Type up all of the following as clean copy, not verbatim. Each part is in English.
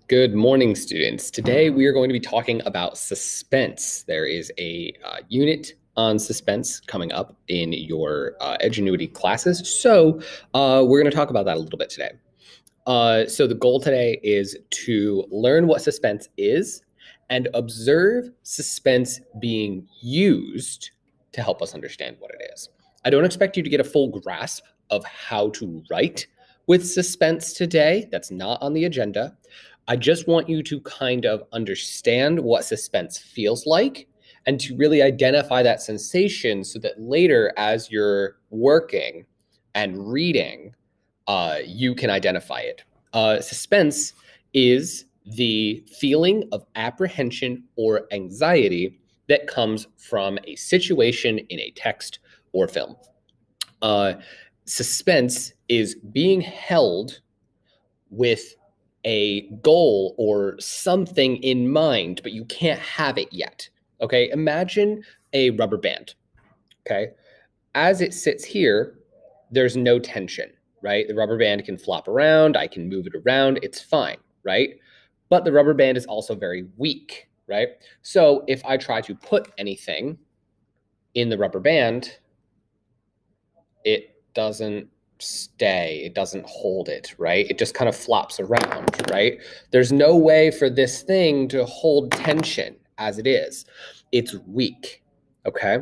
Good morning, students. Today we are going to be talking about suspense. There is a unit on suspense coming up in your Edgenuity classes, so we're going to talk about that a little bit today. So the goal today is to learn what suspense is and observe suspense being used to help us understand what it is. I don't expect you to get a full grasp of how to write with suspense today. That's not on the agenda. I just want you to kind of understand what suspense feels like and to really identify that sensation so that later, as you're working and reading, you can identify it. Suspense is the feeling of apprehension or anxiety that comes from a situation in a text or film. Suspense is being held with a goal or something in mind, but you can't have it yet. Okay, imagine a rubber band. Okay, as it sits here, there's no tension, right? The rubber band can flop around, I can move it around, it's fine, right? But the rubber band is also very weak, right? So if I try to put anything in the rubber band, it doesn't stay, it doesn't hold it, right? It just kind of flops around, right? There's no way for this thing to hold tension as it is. It's weak, okay?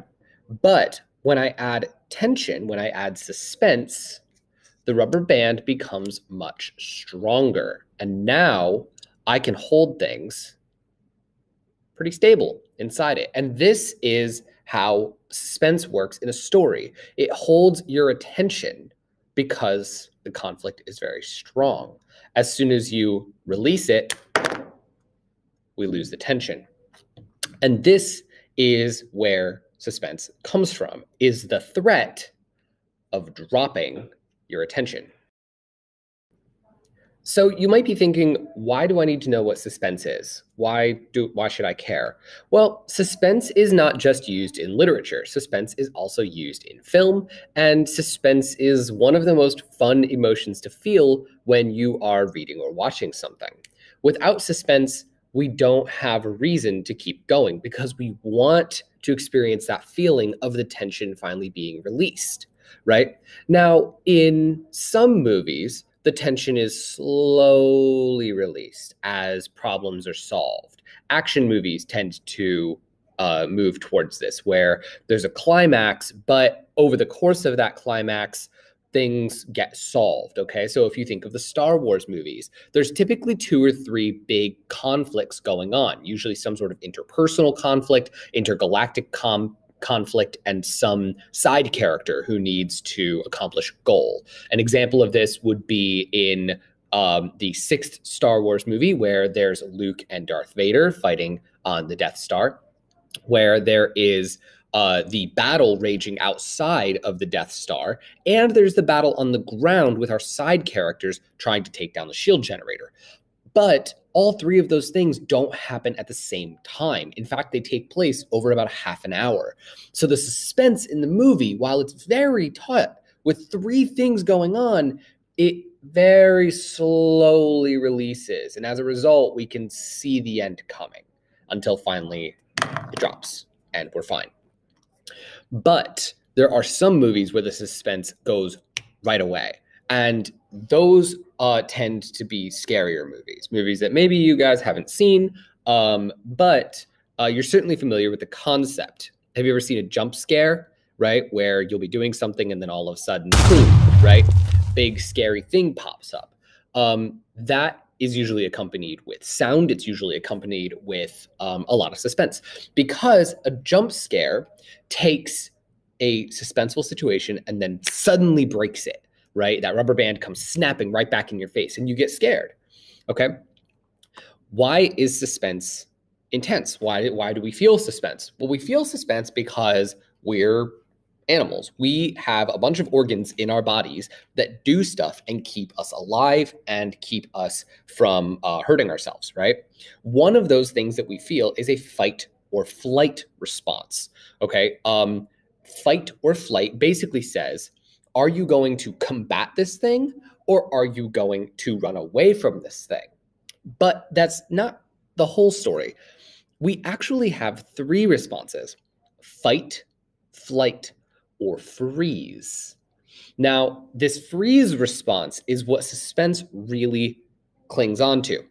But when I add tension, when I add suspense, the rubber band becomes much stronger. And now I can hold things pretty stable inside it. And this is how suspense works in a story. It holds your attention because the conflict is very strong. As soon as you release it, we lose the tension. And this is where suspense comes from, is the threat of dropping your attention. So you might be thinking, why do I need to know what suspense is? Why should I care? Well, suspense is not just used in literature. Suspense is also used in film, and suspense is one of the most fun emotions to feel when you are reading or watching something. Without suspense, we don't have a reason to keep going because we want to experience that feeling of the tension finally being released, right? Now, in some movies, the tension is slowly released as problems are solved. Action movies tend to move towards this, where there's a climax, but over the course of that climax, things get solved. Okay, so if you think of the Star Wars movies, there's typically 2 or 3 big conflicts going on, usually some sort of interpersonal conflict, intergalactic conflict, and some side character who needs to accomplish a goal. An example of this would be in the 6th Star Wars movie, where there's Luke and Darth Vader fighting on the Death Star, where there is the battle raging outside of the Death Star, and there's the battle on the ground with our side characters trying to take down the shield generator. But all 3 of those things don't happen at the same time. In fact, they take place over about half an hour. So the suspense in the movie, while it's very taut, with 3 things going on, it very slowly releases. And as a result, we can see the end coming until finally it drops and we're fine. But there are some movies where the suspense goes right away. And those tend to be scarier movies that maybe you guys haven't seen, but you're certainly familiar with the concept. Have you ever seen a jump scare, right? Where you'll be doing something and then all of a sudden, boom, right? Big scary thing pops up. That is usually accompanied with sound. It's usually accompanied with a lot of suspense, because a jump scare takes a suspenseful situation and then suddenly breaks it, right? That rubber band comes snapping right back in your face and you get scared. Okay. Why is suspense intense? Why do we feel suspense? Well, we feel suspense because we're animals. We have a bunch of organs in our bodies that do stuff and keep us alive and keep us from hurting ourselves, right? One of those things that we feel is a fight or flight response. Okay. Fight or flight basically says, are you going to combat this thing or are you going to run away from this thing? But that's not the whole story. We actually have three responses: fight, flight, or freeze. Now, this freeze response is what suspense really clings onto.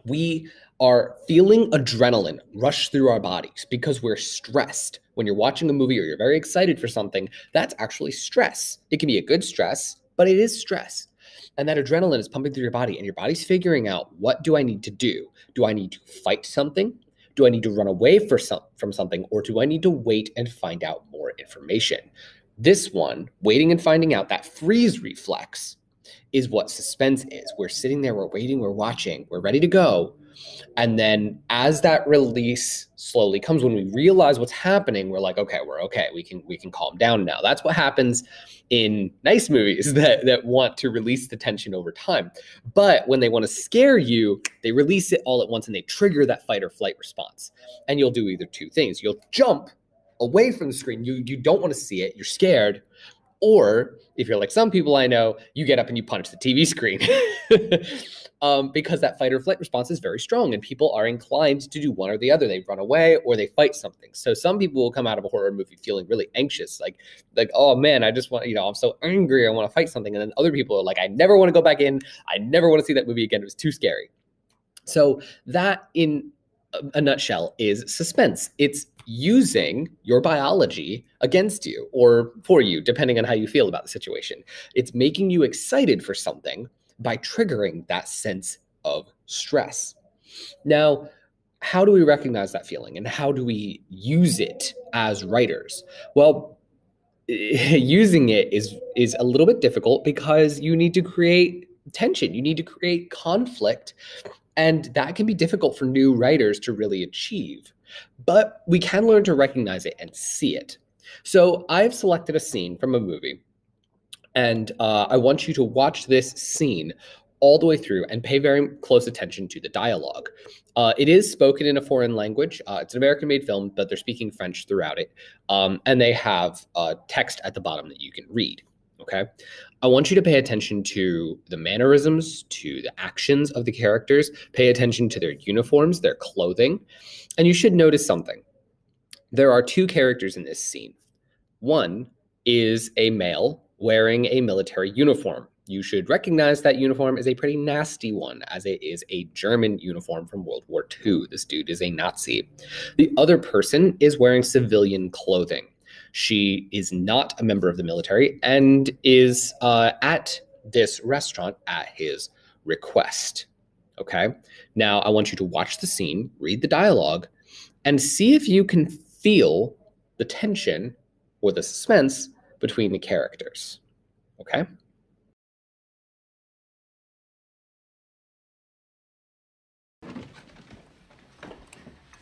We are feeling adrenaline rush through our bodies because we're stressed. When you're watching a movie or you're very excited for something, that's actually stress. It can be a good stress, but it is stress. And that adrenaline is pumping through your body, and your body's figuring out, what do I need to do? Do I need to fight something? Do I need to run away from something? Or do I need to wait and find out more information? This one, waiting and finding out, that freeze reflex, is what suspense is. We're sitting there, we're waiting, we're watching, we're ready to go. And then as that release slowly comes, when we realize what's happening, we're like, okay, we're okay. We can calm down now. That's what happens in nice movies that want to release the tension over time. But when they want to scare you, they release it all at once and they trigger that fight or flight response. And you'll do either two things. You'll jump away from the screen. You don't want to see it. You're scared. Or if you're like some people I know, you get up and you punch the TV screen because that fight or flight response is very strong and people are inclined to do one or the other. They run away or they fight something. So some people will come out of a horror movie feeling really anxious, like, oh man, I just want, I'm so angry, I want to fight something. And then other people are like, I never want to go back in. I never want to see that movie again. It was too scary. So that, in a nutshell, is suspense. It's using your biology against you or for you, depending on how you feel about the situation. It's making you excited for something by triggering that sense of stress. Now, how do we recognize that feeling and how do we use it as writers? Well, using it is a little bit difficult because you need to create tension, you need to create conflict, and that can be difficult for new writers to really achieve. But we can learn to recognize it and see it. So I've selected a scene from a movie, and I want you to watch this scene all the way through and pay very close attention to the dialogue. It is spoken in a foreign language. It's an American-made film, but they're speaking French throughout it. And they have text at the bottom that you can read. Okay? I want you to pay attention to the mannerisms, to the actions of the characters. Pay attention to their uniforms, their clothing. And you should notice something. There are two characters in this scene. One is a male wearing a military uniform. You should recognize that uniform is a pretty nasty one, as it is a German uniform from World War II. This dude is a Nazi. The other person is wearing civilian clothing. She is not a member of the military and is at this restaurant at his request. Okay? Now, I want you to watch the scene, read the dialogue, and see if you can feel the tension or the suspense between the characters. Okay?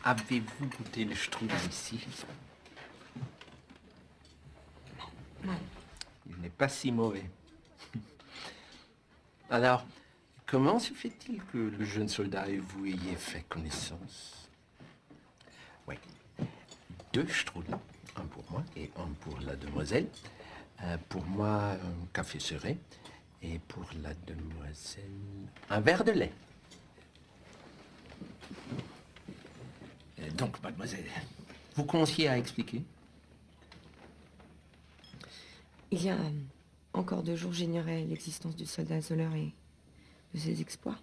Avez-vous goûté le strudel ici? Non. Il n'est pas si mauvais. Alors, comment se fait-il que le jeune soldat et vous ayez fait connaissance? Oui. 2 strudels. Un pour moi et un pour la demoiselle. Pour moi, un café serré. Et pour la demoiselle, un verre de lait. Donc, mademoiselle, vous commenciez à expliquer? Il y a encore 2 jours, j'ignorais l'existence du soldat isoleur et de ses exploits.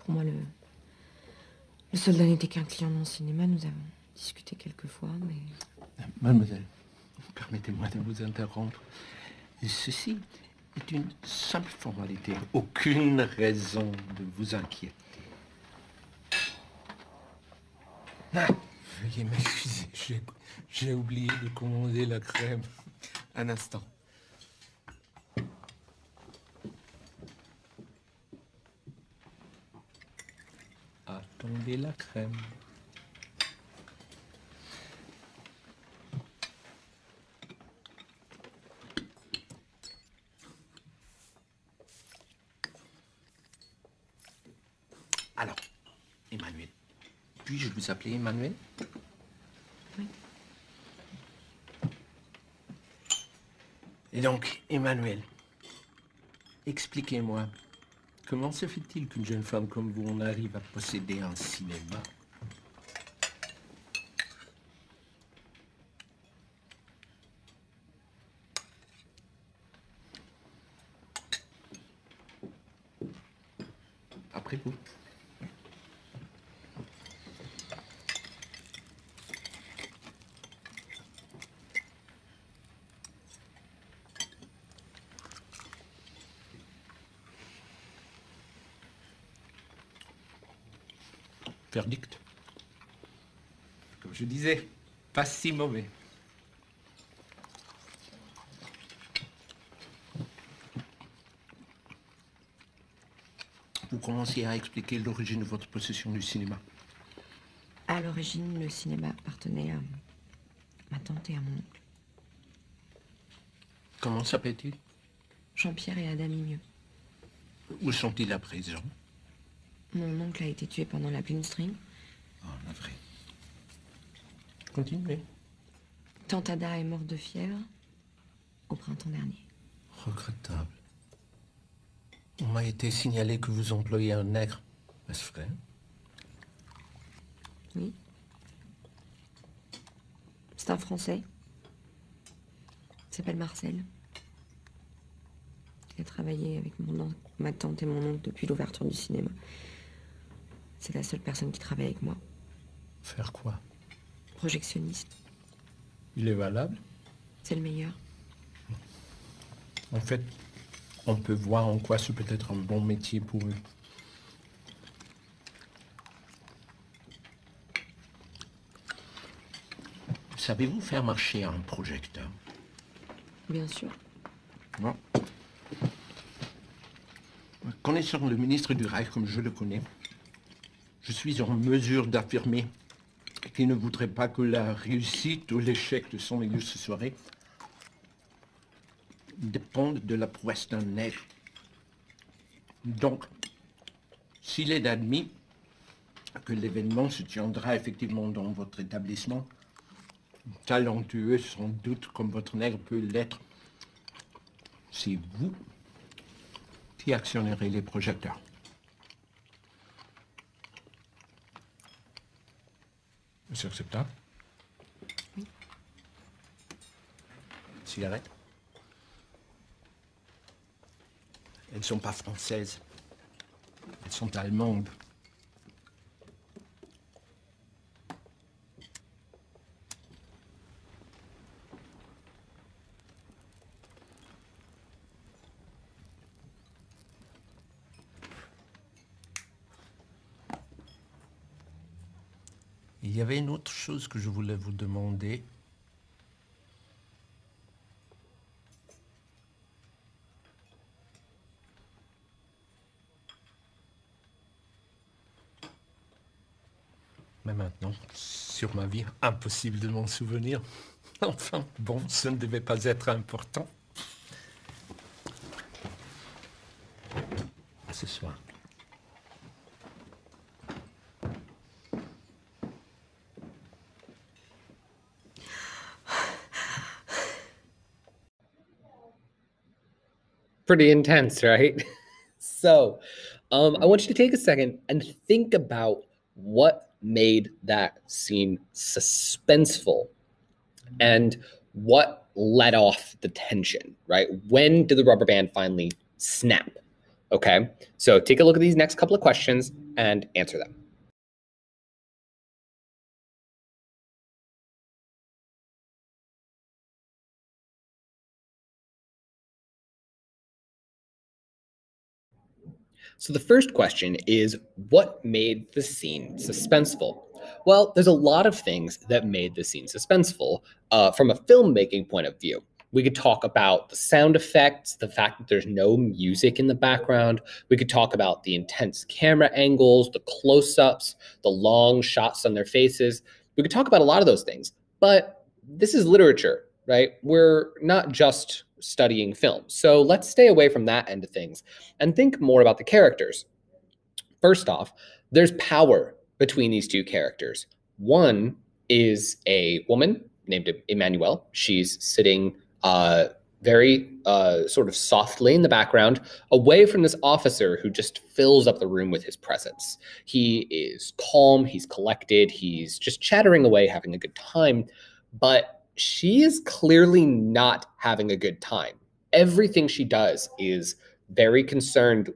Pour moi, le soldat n'était qu'un client de mon cinéma. Nous avons discuté quelques fois, mais... Mademoiselle, permettez-moi de vous interrompre. Ceci est une simple formalité. Aucune raison de vous inquiéter. Ah, veuillez m'excuser, j'ai oublié de commander la crème. Un instant. Attendez la crème. Alors, Emmanuel. Puis-je vous appeler Emmanuel? Oui. Et donc, Emmanuel, expliquez-moi, Comment se fait-il qu'une jeune femme comme vous en arrive à posséder un cinéma? Après vous. Verdict. Comme je disais, pas si mauvais. Vous commenciez à expliquer l'origine de votre possession du cinéma. À l'origine, le cinéma appartenait à ma tante et à mon oncle. Comment s'appelle-t-il? Jean-Pierre et Adam Migneux. Où sont-ils à présent? Mon oncle a été tué pendant la Stream. Oh, navré. Continuez. Tante Ada est morte de fièvre au printemps dernier. Regrettable. On m'a été signalé que vous employez un nègre. Est-ce vrai? Oui. C'est un Français. Il s'appelle Marcel. Il a travaillé avec mon oncle, ma tante et mon oncle depuis l'ouverture du cinéma. C'est la seule personne qui travaille avec moi. Faire quoi? Projectionniste. Il est valable? C'est le meilleur. En fait, on peut voir en quoi ce peut être un bon métier pour eux. Savez-vous faire marcher un projecteur? Bien sûr. Non. Connaissant le ministre du Reich comme je le connais, je suis en mesure d'affirmer qu'il ne voudrait pas que la réussite ou l'échec de son illustre soirée dépendent de la prouesse d'un nègre. Donc, s'il est admis que l'événement se tiendra effectivement dans votre établissement, talentueux sans doute comme votre nègre peut l'être, c'est vous qui actionnerez les projecteurs. C'est acceptable? Oui. Cigarette? Elles ne sont pas françaises. Elles sont allemandes. Il y avait une autre chose que je voulais vous demander. Mais maintenant, sur ma vie, impossible de m'en souvenir. Enfin, bon, ce ne devait pas être important. À ce soir. Pretty intense, right? So, I want you to take a second and think about what made that scene suspenseful and what let off the tension, right? When did the rubber band finally snap? Okay, so take a look at these next couple of questions and answer them. So the first question is, what made the scene suspenseful? Well, there's a lot of things that made the scene suspenseful from a filmmaking point of view. We could talk about the sound effects, the fact that there's no music in the background. We could talk about the intense camera angles, the close-ups, the long shots on their faces. We could talk about a lot of those things, but this is literature, right? We're not just studying film. So let's stay away from that end of things and think more about the characters. First off, there's power between these two characters. One is a woman named Emmanuelle. She's sitting very sort of softly in the background, away from this officer who just fills up the room with his presence. He is calm, he's collected, he's just chattering away, having a good time, but she is clearly not having a good time. Everything she does is very concerned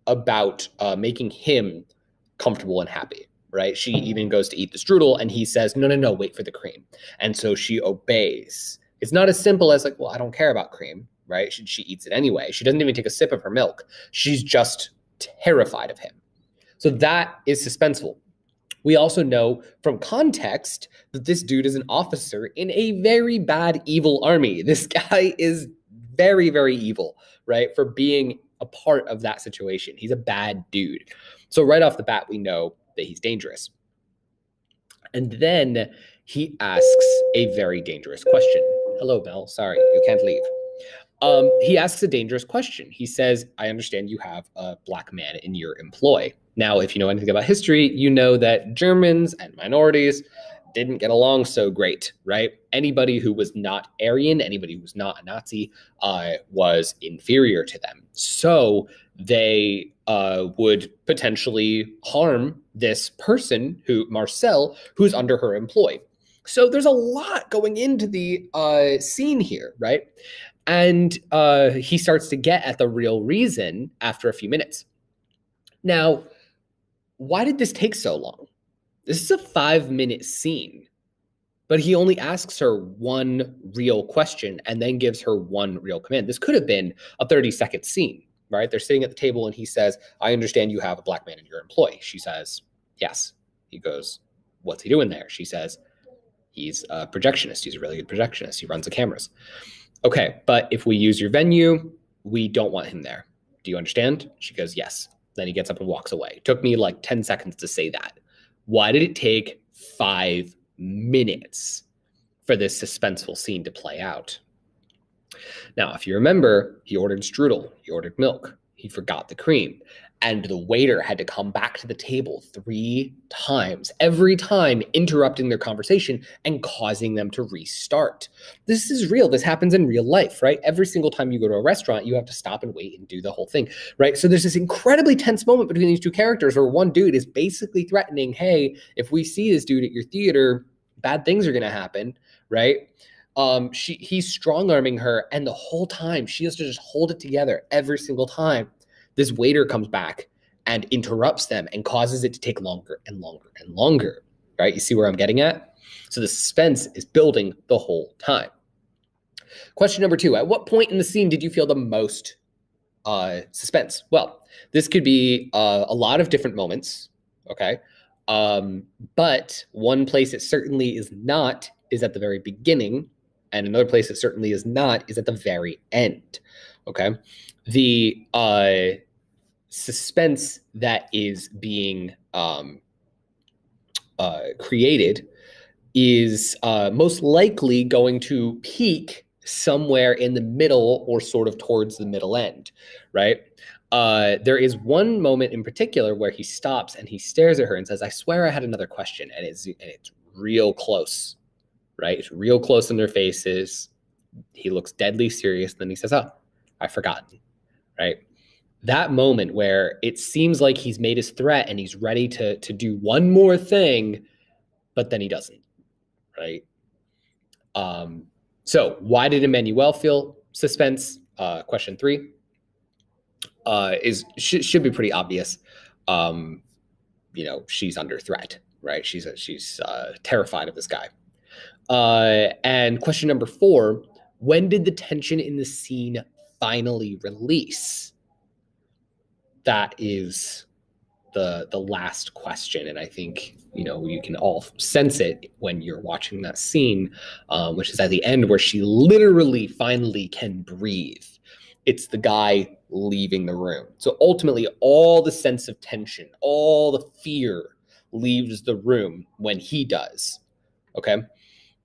about making him comfortable and happy, right? She even goes to eat the strudel and he says, no, no, no, wait for the cream. And so she obeys. It's not as simple as like, well, I don't care about cream, right? She eats it anyway. She doesn't even take a sip of her milk. She's just terrified of him. So that is suspenseful. We also know from context that this dude is an officer in a very bad, evil army. This guy is very, very evil, right? For being a part of that situation. He's a bad dude. So right off the bat, we know that he's dangerous. And then he asks a very dangerous question. Hello, Mel. Sorry, you can't leave. He asks a dangerous question. He says, I understand you have a black man in your employ. Now, if you know anything about history, you know that Germans and minorities didn't get along so great, right? Anybody who was not Aryan, anybody who was not a Nazi, was inferior to them. So they would potentially harm this person, Marcel, who's under her employ. So there's a lot going into the scene here, right? And he starts to get at the real reason after a few minutes. Now, why did this take so long? This is a 5-minute scene, but he only asks her one real question and then gives her one real command. This could have been a 30-second scene, right? They're sitting at the table and he says, I understand you have a black man in your employ. She says, yes. He goes, what's he doing there? She says, he's a projectionist. He's a really good projectionist. He runs the cameras. Okay, but if we use your venue, we don't want him there. Do you understand? She goes, yes. Then he gets up and walks away. It took me like 10 seconds to say that. Why did it take 5 minutes for this suspenseful scene to play out? Now, if you remember, he ordered strudel, he ordered milk, he forgot the cream, and the waiter had to come back to the table 3 times, every time interrupting their conversation and causing them to restart. This is real. This happens in real life, right? Every single time you go to a restaurant, you have to stop and wait and do the whole thing, right? So there's this incredibly tense moment between these two characters where one dude is basically threatening, hey, if we see this dude at your theater, bad things are going to happen, right? He's strong-arming her, and the whole time she has to just hold it together every single time. This waiter comes back and interrupts them and causes it to take longer and longer and longer, right? You see where I'm getting at? So the suspense is building the whole time. Question number 2, at what point in the scene did you feel the most suspense? Well, this could be a lot of different moments, okay? But one place it certainly is not is at the very beginning, and another place it certainly is not is at the very end, okay? The suspense that is being created is most likely going to peak somewhere in the middle or sort of towards the middle end, right? There is one moment in particular where he stops and he stares at her and says, I swear I had another question, and it's real close, right? It's real close in their faces. He looks deadly serious, and then he says, oh, I've forgotten, right? That moment where it seems like he's made his threat and he's ready to do one more thing, but then he doesn't, right? So why did Emmanuel feel suspense? Question 3 should be pretty obvious. She's under threat, right? She's terrified of this guy. And question number 4, when did the tension in the scene finally release? That is the last question, and I think you can all sense it when you're watching that scene, which is at the end where she literally finally can breathe. It's the guy leaving the room. So ultimately, all the sense of tension, all the fear leaves the room when he does. Okay,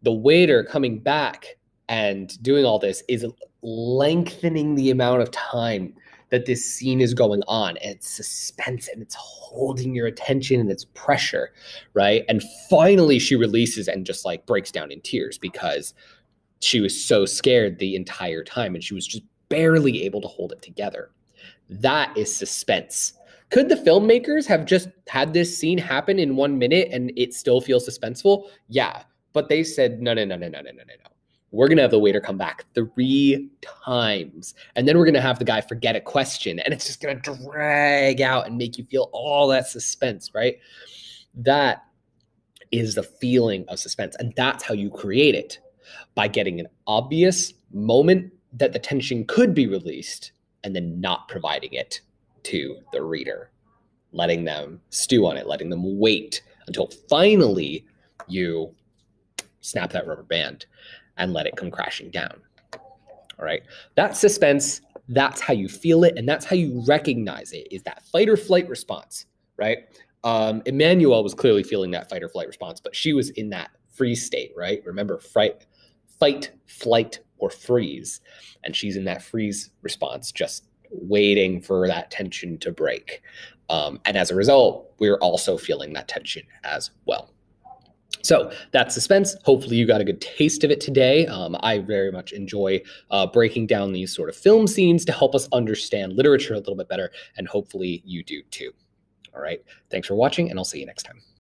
the waiter coming back and doing all this is lengthening the amount of time that this scene is going on, and it's suspense, and it's holding your attention, and it's pressure, right? And finally she releases and just like breaks down in tears because she was so scared the entire time, and she was just barely able to hold it together. That is suspense. Could the filmmakers have just had this scene happen in 1 minute and it still feels suspenseful? Yeah, but they said, no. We're going to have the waiter come back 3 times. And then we're going to have the guy forget a question. And it's just going to drag out and make you feel all that suspense, right? That is the feeling of suspense. And that's how you create it, by getting an obvious moment that the tension could be released and then not providing it to the reader, letting them stew on it, letting them wait until finally you snap that rubber band and let it come crashing down. All right. That's suspense. That's how you feel it. And that's how you recognize it, is that fight or flight response, right? Emmanuel was clearly feeling that fight or flight response, but she was in that freeze state, right? Remember, fight, flight, or freeze. And she's in that freeze response, just waiting for that tension to break. And as a result, we're also feeling that tension as well. So that's suspense. Hopefully you got a good taste of it today. I very much enjoy breaking down these sort of film scenes to help us understand literature a little bit better, and hopefully you do too. All right. Thanks for watching, and I'll see you next time.